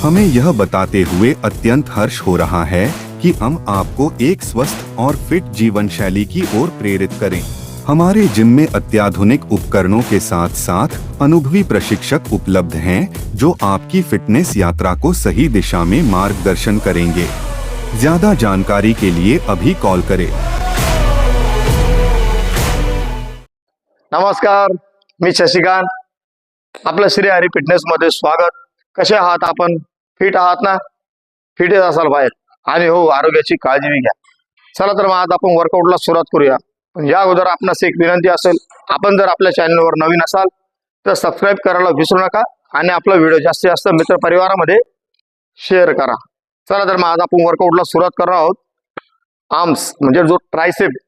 हमें यह बताते हुए अत्यंत हर्ष हो रहा है कि हम आपको एक स्वस्थ और फिट जीवन शैली की ओर प्रेरित करें। हमारे जिम में अत्याधुनिक उपकरणों के साथ साथ अनुभवी प्रशिक्षक उपलब्ध हैं, जो आपकी फिटनेस यात्रा को सही दिशा में मार्गदर्शन करेंगे। ज्यादा जानकारी के लिए अभी कॉल करें। नमस्कार, मी शशिकांत, आपलं श्री हरी फिटनेस मध्ये स्वागत। कसे आहात आपण? फिट आहात ना? फिटच असाल बाहेर आणि हो, आरोग्याची काळजी घ्या। चला तर मग आज आपण वर्कआउटला सुरुवात करूया। पण या अगोदर आपणास एक विनंती असेल, आपण जर आपल्या चॅनलवर नवीन असाल तर सबस्क्राइब करायला विसरू नका आणि आपला व्हिडिओ जास्तीत जास्त मित्र परिवारामध्ये शेअर करा। चला तर मग आज आपण वर्कआउटला सुरुवात करणार आहोत। आर्म्स म्हणजे जो ट्रायसेप,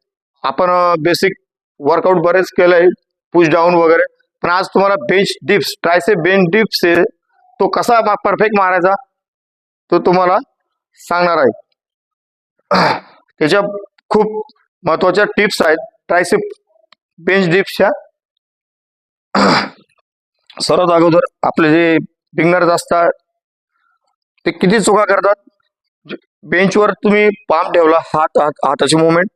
आपण बेसिक वर्कआउट बरेच केलंय, पुश डाऊन वगैरे, पण आज तुम्हाला bench dips, tricep bench dips तो कसा परफेक्ट मारायचा तो तुम्हाला सांगणार आहे। त्याच्या खूप महत्वाच्या टिप्स आहेत ट्रायसेप बेंच डिप्सच्या। सर्वात अगोदर आपले जे बिगनर्स असतात ते किती चुका करतात। बेंचवर तुम्ही पाम ठेवला, हाताची मुवमेंट,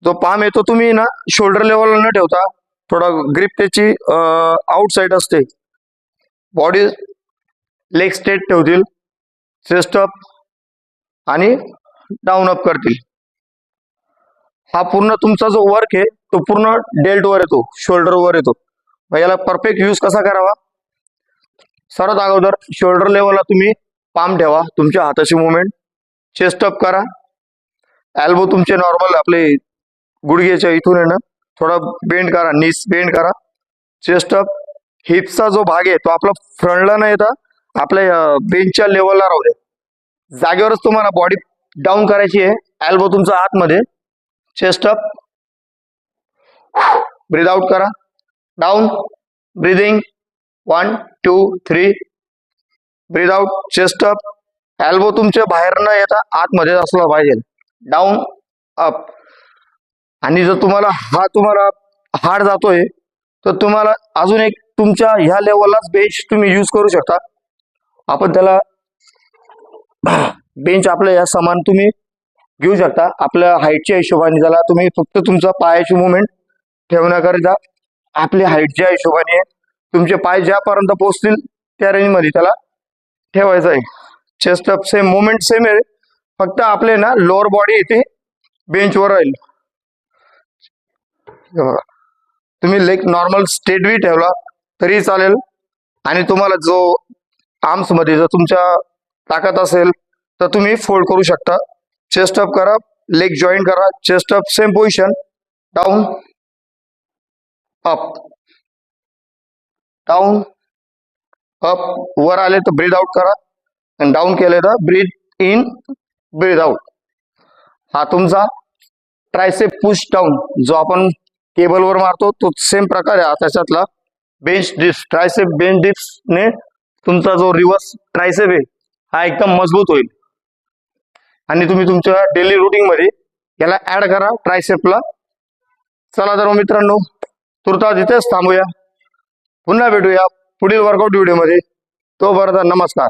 जो पाम येतो तुम्ही ना शोल्डर लेवलला न ठेवता थोडा ग्रिप त्याची आउटसाइड असते, बॉडी लेग स्ट्रेट ठेवतील, चेस्ट अप आणि डाऊन अप करतील। हा पूर्ण तुमचा जो वर्क आहे तो पूर्ण डेल्ट वर येतो, शोल्डर वर येतो। मग याला परफेक्ट यूज कसा करावा? सर्वात अगोदर शोल्डर लेवलला तुम्ही पाम ठेवा, तुमच्या हाताची मुवमेंट, चेस्ट अप करा, एल्बो तुमचे नॉर्मल आपले गुडघ्याच्या इथून आहे ना थोडा बेंड करा, नीस बेंड करा, चेस्ट अप। हिपचा जो भाग आहे तो आपला फ्रंटला न येता आपल्या बेंचच्या लेवलला राहू दे, जागेवरच तुम्हाला बॉडी डाऊन करायची आहे। एल्बो तुमचा आतमध्ये, चेस्ट अप, ब्रीथ आउट करा, down, breathing 1 2 3, breathe out, chest up, elbow तुमच्या बाहेर न येता आतमध्ये असला पाहिजे, डाऊन अप। आणि जर तुम्हाला हार्ड जातोय तर तुम्हाला अजून एक तुमच्या ह्या लेवललाच बेंच तुम्ही यूज करू शकता। आपण त्याला बेंच आपल्या या समान तुम्ही घेऊ शकता आपल्या हाईटच्या हिशोबाने। त्याला तुम्ही फक्त तुमचा पायाची मुवमेंट ठेवण्याकरिता आपल्या हाईटच्या हिशोबाने तुमचे पाय ज्यापर्यंत पोहोचतील त्या रेंज मध्ये त्याला ठेवायचं आहे। Chest up same movement same आहे, फक्त आपले ना लोअर बॉडी इथे बेंचवर राहील। तुम्ही लेग नॉर्मल स्ट्रेट बी ठेवला तरी चालेल, आणि तुम्हाला जो आर्म्स मध्ये जर तुमच्या ताकद असेल तर तुम्ही फोल्ड करू शकता। चेस्ट अप करा, लेग जॉईंट करा, chest up same position, down up, down up. वर आले तर ब्रीथ आउट करा, आणि डाऊन केले तर ब्रीथ इन, ब्रीथ आउट। हा तुमचा ट्रायसेप पुश डाऊन जो आपण केबलवर मारतो तो सेम प्रकार आहे त्याच्यातला bench dips. Tricep bench dips ने तुमचा जो रिव्हर्स ट्रायसेप आहे हा एकदम मजबूत होईल, आणि तुम्ही तुमच्या डेली रुटीन मध्ये याला ऍड करा ट्रायसेपला। चला तर मित्रांनो, तुर्तास इथेच थांबूया, पुन्हा भेटूया पुढील वर्कआउट व्हिडिओ मध्ये। तोपर्यंत नमस्कार।